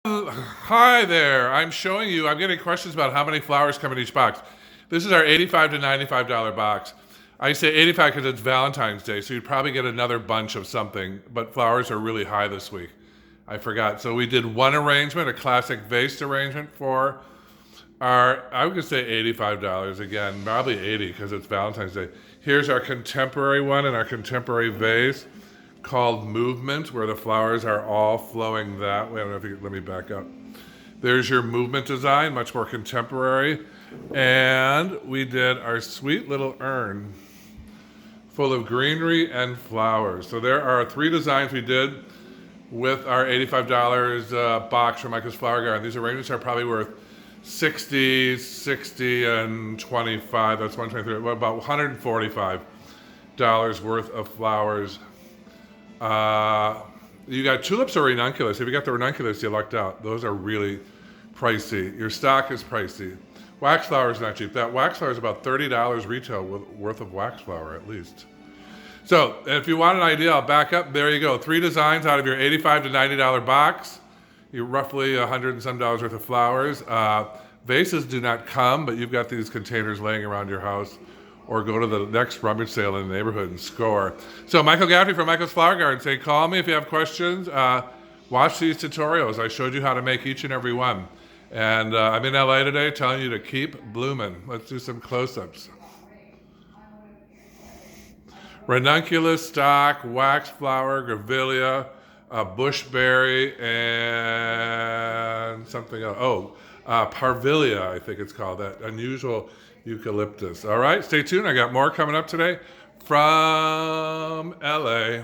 Hi there. I'm getting questions about how many flowers come in each box. This is our $85 to $95 box. I say 85 because it's Valentine's Day, so you'd probably get another bunch of something, but flowers are really high this week. I forgot. So we did one arrangement, a classic vase arrangement for I would say $85 again, probably 80 because it's Valentine's Day. Here's our contemporary one in our contemporary vase called Movement, where the flowers are all flowing that way. I don't know if you let me back up. There's your movement design, much more contemporary. And we did our sweet little urn full of greenery and flowers. So there are three designs we did with our $85 box from Michael's Flower Garden. These arrangements are probably worth 60, 60, and 25. That's 123. About $145 worth of flowers. You got tulips or ranunculus. If you got the ranunculus, you lucked out. Those are really pricey. Your stock is pricey. Wax flower is not cheap. That wax flower is about $30 retail worth of wax flower at least. So if you want an idea, I'll back up. There you go. Three designs out of your $85 to $90 box. You're roughly $100 and some worth of flowers. Vases do not come, but you've got these containers laying around your house, or go to the next rummage sale in the neighborhood and score. So Michael Gaffney from Michael's Flower Garden saying, call me if you have questions. Watch these tutorials. I showed you how to make each and every one. And I'm in LA today telling you to keep blooming. Let's do some close-ups. Ranunculus, stock, wax flower, grevillea, bushberry, and something else. Parvilia, I think it's called, that unusual eucalyptus. All right, stay tuned. I got more coming up today from LA.